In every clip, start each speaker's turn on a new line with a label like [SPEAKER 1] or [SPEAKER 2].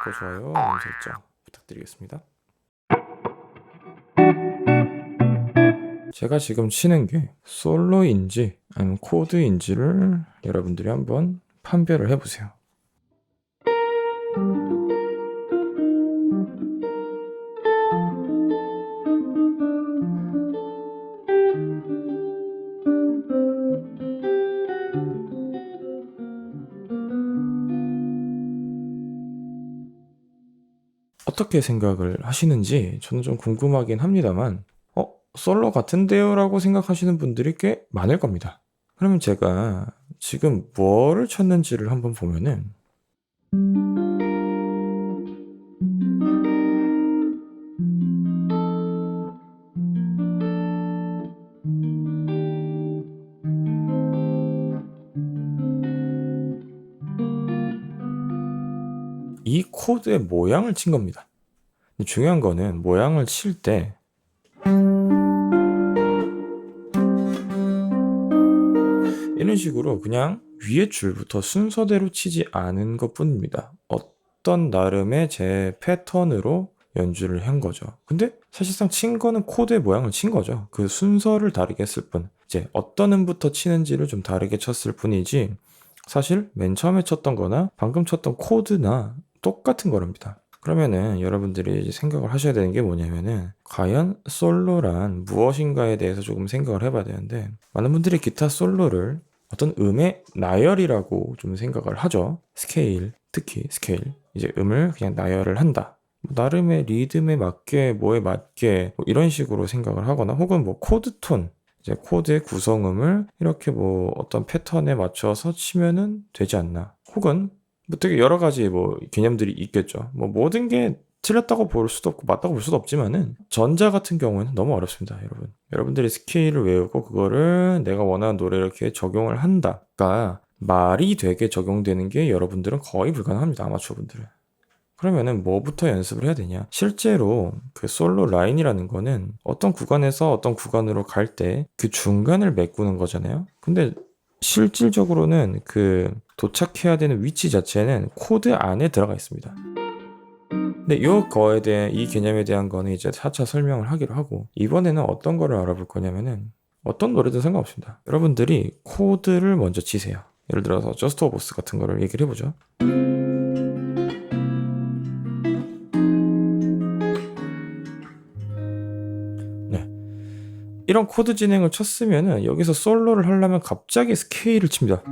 [SPEAKER 1] 구독과 좋아요, 알림 설정 부탁드리겠습니다. 제가 지금 치는 게 솔로인지 아니면 코드인지를 여러분들이 한번 판별을 해보세요. 어떻게 생각을 하시는지 저는 좀 궁금하긴 합니다만 솔로 같은데요? 라고 생각하시는 분들이 꽤 많을 겁니다. 그러면 제가 지금 뭐를 쳤는지를 한번 보면은 이 코드의 모양을 친 겁니다. 중요한 거는 모양을 칠 때 이런 식으로 그냥 위에 줄부터 순서대로 치지 않은 것 뿐입니다. 어떤 나름의 제 패턴으로 연주를 한 거죠. 근데 사실상 친 거는 코드의 모양을 친 거죠. 그 순서를 다르게 했을 뿐. 이제 어떤 음부터 치는지를 좀 다르게 쳤을 뿐이지 사실 맨 처음에 쳤던 거나 방금 쳤던 코드나 똑같은 거랍니다. 그러면은 여러분들이 이제 생각을 하셔야 되는 게 뭐냐면은 과연 솔로란 무엇인가에 대해서 조금 생각을 해봐야 되는데 많은 분들이 기타 솔로를 어떤 음의 나열이라고 좀 생각을 하죠. 스케일, 특히 스케일. 이제 음을 그냥 나열을 한다. 나름의 리듬에 맞게 뭐에 맞게 뭐 이런 식으로 생각을 하거나 혹은 뭐 코드 톤, 이제 코드의 구성음을 이렇게 뭐 어떤 패턴에 맞춰서 치면은 되지 않나. 혹은 뭐 되게 여러 가지 뭐 개념들이 있겠죠. 뭐 모든 게 틀렸다고 볼 수도 없고 맞다고 볼 수도 없지만은 전자 같은 경우는 너무 어렵습니다, 여러분. 여러분들이 스케일을 외우고 그거를 내가 원하는 노래를 이렇게 적용을 한다가 말이 되게 적용되는 게 여러분들은 거의 불가능합니다, 아마추어분들은. 그러면은 뭐부터 연습을 해야 되냐? 실제로 그 솔로 라인이라는 거는 어떤 구간에서 어떤 구간으로 갈 때 그 중간을 메꾸는 거잖아요. 근데 실질적으로는 그 도착해야 되는 위치 자체는 코드 안에 들어가 있습니다. 근데 요거에 대한 이 개념에 대한 거는 이제 차차 설명을 하기로 하고 이번에는 어떤 거를 알아볼 거냐면은 어떤 노래든 상관없습니다. 여러분들이 코드를 먼저 치세요. 예를 들어서 저스트 오브 스 같은 거를 얘기를 해보죠. 네. 이런 코드 진행을 쳤으면은 여기서 솔로를 하려면 갑자기 스케일을 칩니다.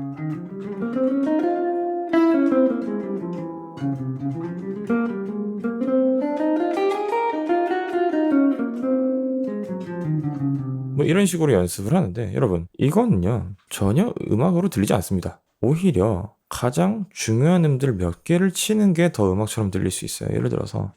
[SPEAKER 1] 뭐 이런 식으로 연습을 하는데 여러분 이거는요 전혀 음악으로 들리지 않습니다. 오히려 가장 중요한 음들 몇 개를 치는 게 더 음악처럼 들릴 수 있어요. 예를 들어서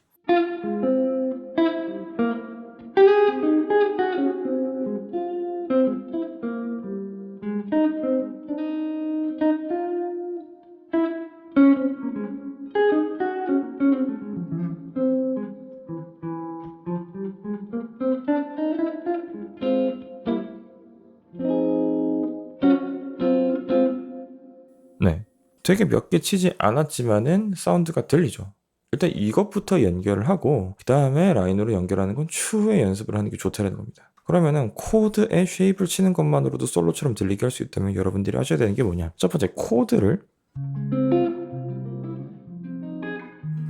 [SPEAKER 1] 네 되게 몇 개 치지 않았지만은 사운드가 들리죠. 일단 이것부터 연결을 하고 그 다음에 라인으로 연결하는 건 추후에 연습을 하는 게 좋다는 겁니다. 그러면은 코드의 쉐입을 치는 것만으로도 솔로처럼 들리게 할 수 있다면 여러분들이 하셔야 되는 게 뭐냐? 첫 번째 코드를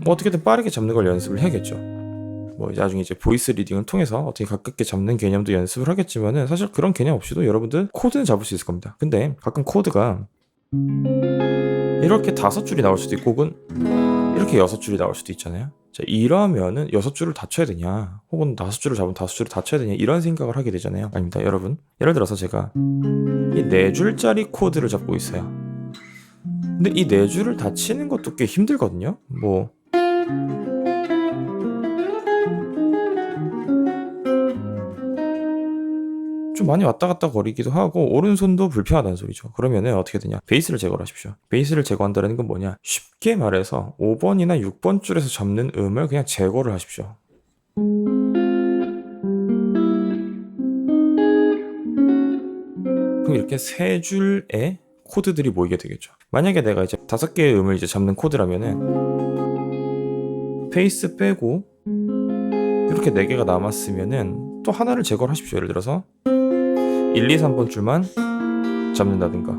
[SPEAKER 1] 뭐 어떻게든 빠르게 잡는 걸 연습을 해야겠죠. 뭐 나중에 이제 보이스 리딩을 통해서 어떻게 가깝게 잡는 개념도 연습을 하겠지만은 사실 그런 개념 없이도 여러분들 코드는 잡을 수 있을 겁니다. 근데 가끔 코드가 이렇게 5줄이 나올 수도 있고 혹은 이렇게 6줄이 나올 수도 있잖아요. 자, 이러면은 6줄을 다 쳐야 되냐 혹은 5줄을 잡으면 5줄을 다 쳐야 되냐 이런 생각을 하게 되잖아요. 아닙니다, 여러분. 예를 들어서 제가 이 4줄짜리 코드를 잡고 있어요. 근데 이 4줄을 다 치는 것도 꽤 힘들거든요. 뭐 좀 많이 왔다 갔다 거리기도 하고 오른손도 불편하다는 소리죠. 그러면은 어떻게 되냐? 베이스를 제거를 하십시오. 베이스를 제거한다는 건 뭐냐? 쉽게 말해서 5번이나 6번 줄에서 잡는 음을 그냥 제거를 하십시오. 그럼 이렇게 세 줄의 코드들이 모이게 되겠죠. 만약에 내가 이제 5개의 음을 이제 잡는 코드라면은 베이스 빼고 이렇게 4개가 남았으면은 또 하나를 제거를 하십시오. 예를 들어서 1, 2, 3번 줄만 잡는다든가.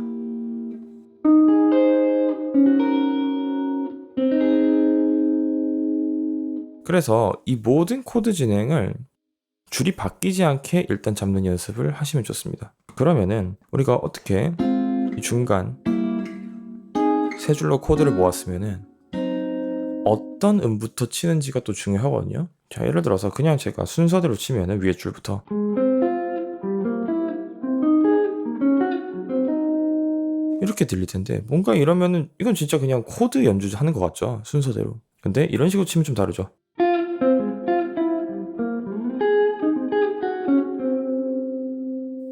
[SPEAKER 1] 그래서 이 모든 코드 진행을 줄이 바뀌지 않게 일단 잡는 연습을 하시면 좋습니다. 그러면은 우리가 어떻게 이 중간 세 줄로 코드를 모았으면은 어떤 음부터 치는지가 또 중요하거든요. 자, 예를 들어서 그냥 제가 순서대로 치면은 위에 줄부터 이렇게 들릴 텐데, 뭔가 이러면은 이건 진짜 그냥 코드 연주 하는 것 같죠, 순서대로. 근데 이런 식으로 치면 좀 다르죠.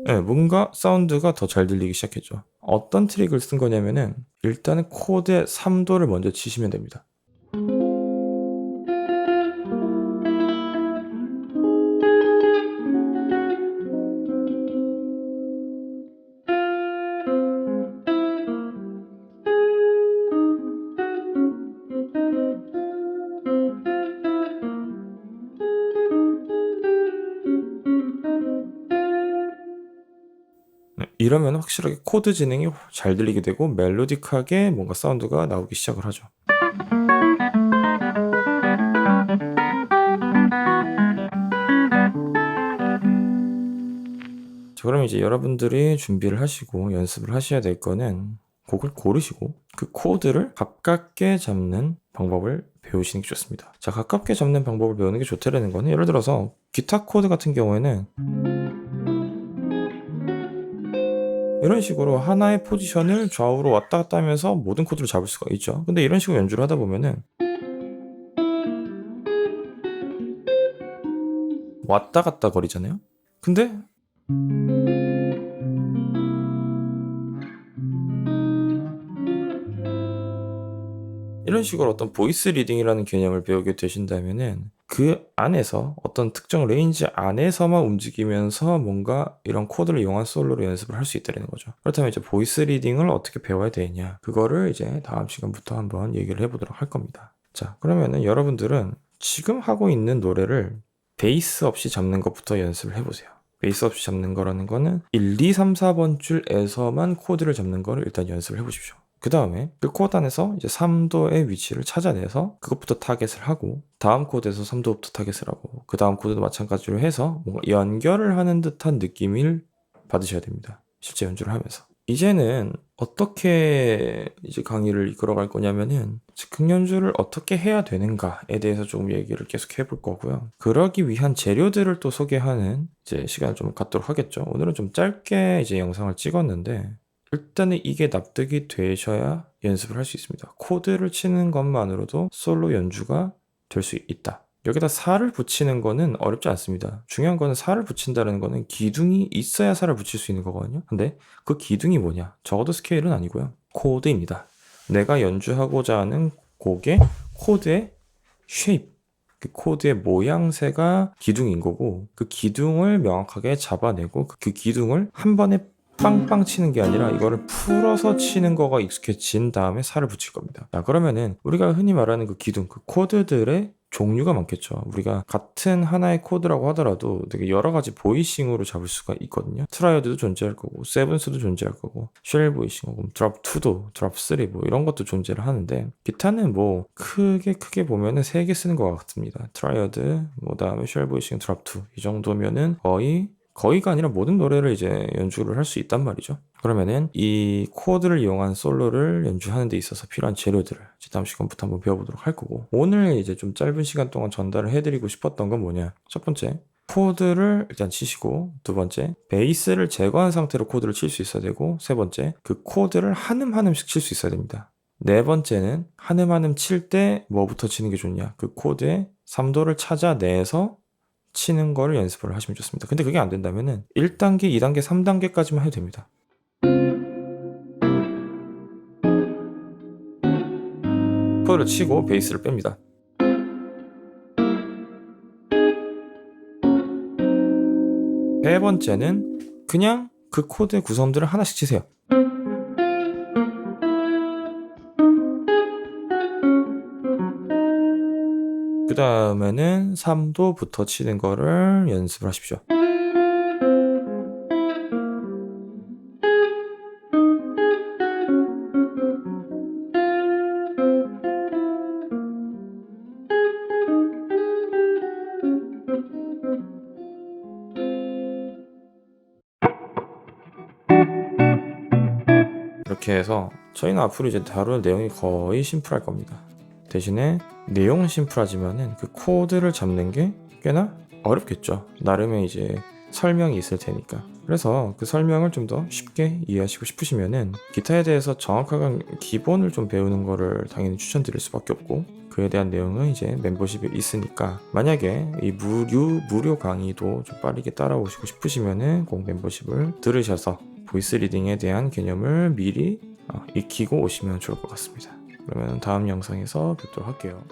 [SPEAKER 1] 네, 뭔가 사운드가 더 잘 들리기 시작했죠. 어떤 트릭을 쓴 거냐면은 일단은 코드의 3도를 먼저 치시면 됩니다. 네, 이러면 확실하게 코드 진행이 잘 들리게 되고 멜로딕하게 뭔가 사운드가 나오기 시작을 하죠. 자, 그럼 이제 여러분들이 준비를 하시고 연습을 하셔야 될 거는 곡을 고르시고 그 코드를 가깝게 잡는 방법을 배우시는 게 좋습니다. 자, 가깝게 잡는 방법을 배우는 게 좋다라는 거는, 예를 들어서 기타 코드 같은 경우에는 이런 식으로 하나의 포지션을 좌우로 왔다 갔다 하면서 모든 코드를 잡을 수가 있죠. 근데 이런 식으로 연주를 하다 보면은 왔다 갔다 거리잖아요. 근데 이런 식으로 어떤 보이스 리딩이라는 개념을 배우게 되신다면은 그 안에서 어떤 특정 레인지 안에서만 움직이면서 뭔가 이런 코드를 이용한 솔로로 연습을 할 수 있다는 거죠. 그렇다면 이제 보이스 리딩을 어떻게 배워야 되냐, 그거를 이제 다음 시간부터 한번 얘기를 해보도록 할 겁니다. 자, 그러면은 여러분들은 지금 하고 있는 노래를 베이스 없이 잡는 것부터 연습을 해보세요. 베이스 없이 잡는 거라는 거는 1, 2, 3, 4번 줄에서만 코드를 잡는 거를 일단 연습을 해보십시오. 그 다음에 그 코드 안에서 이제 3도의 위치를 찾아내서 그것부터 타겟을 하고, 다음 코드에서 3도부터 타겟을 하고, 그 다음 코드도 마찬가지로 해서 뭔가 연결을 하는 듯한 느낌을 받으셔야 됩니다. 실제 연주를 하면서. 이제는 어떻게 이제 강의를 이끌어갈 거냐면은 즉흥 연주를 어떻게 해야 되는가에 대해서 조금 얘기를 계속 해볼 거고요. 그러기 위한 재료들을 또 소개하는 이제 시간을 좀 갖도록 하겠죠. 오늘은 좀 짧게 이제 영상을 찍었는데, 일단은 이게 납득이 되셔야 연습을 할 수 있습니다. 코드를 치는 것만으로도 솔로 연주가 될 수 있다. 여기다 살을 붙이는 거는 어렵지 않습니다. 중요한 거는 살을 붙인다는 거는 기둥이 있어야 살을 붙일 수 있는 거거든요. 근데 그 기둥이 뭐냐? 적어도 스케일은 아니고요. 코드입니다. 내가 연주하고자 하는 곡의 코드의 쉐입, 그 코드의 모양새가 기둥인 거고, 그 기둥을 명확하게 잡아내고 그 기둥을 한 번에 빵빵 치는 게 아니라 이거를 풀어서 치는 거가 익숙해진 다음에 살을 붙일 겁니다. 자, 그러면은 우리가 흔히 말하는 그 기둥, 그 코드들의 종류가 많겠죠. 우리가 같은 하나의 코드라고 하더라도 되게 여러 가지 보이싱으로 잡을 수가 있거든요. 트라이어드도 존재할 거고, 세븐스도 존재할 거고, 쉘 보이싱, 드롭 2도, 드롭 3 뭐 이런 것도 존재를 하는데, 기타는 뭐 크게 보면은 3개 쓰는 것 같습니다. 트라이어드, 뭐 다음에 쉘 보이싱, 드롭 2 이 정도면은 거의가 아니라 모든 노래를 이제 연주를 할 수 있단 말이죠. 그러면은 이 코드를 이용한 솔로를 연주하는 데 있어서 필요한 재료들을 이제 다음 시간부터 한번 배워보도록 할 거고, 오늘 이제 좀 짧은 시간 동안 전달을 해드리고 싶었던 건 뭐냐, 첫 번째, 코드를 일단 치시고, 두 번째, 베이스를 제거한 상태로 코드를 칠 수 있어야 되고, 세 번째, 그 코드를 한음 한음씩 칠 수 있어야 됩니다. 네 번째는 한음 한음 칠 때 뭐부터 치는 게 좋냐, 그 코드의 3도를 찾아내서 치는 거를 연습을 하시면 좋습니다. 근데 그게 안 된다면은 1단계, 2단계, 3단계까지만 해도 됩니다. 코드를 치고 베이스를 뺍니다. 세 번째는 그냥 그 코드의 구성들을 하나씩 치세요. 그 다음에는 3도부터 치는 거를 연습을 하십시오. 이렇게 해서 저희는 앞으로 이제 다룰 내용이 거의 심플할 겁니다. 대신에 내용은 심플하지만은 그 코드를 잡는 게 꽤나 어렵겠죠. 나름의 이제 설명이 있을 테니까. 그래서 그 설명을 좀 더 쉽게 이해하시고 싶으시면은 기타에 대해서 정확한 기본을 좀 배우는 거를 당연히 추천드릴 수밖에 없고, 그에 대한 내용은 이제 멤버십에 있으니까 만약에 이 무료 강의도 좀 빠르게 따라오시고 싶으시면은 꼭 멤버십을 들으셔서 보이스 리딩에 대한 개념을 미리 익히고 오시면 좋을 것 같습니다. 그러면 다음 영상에서 뵙도록 할게요.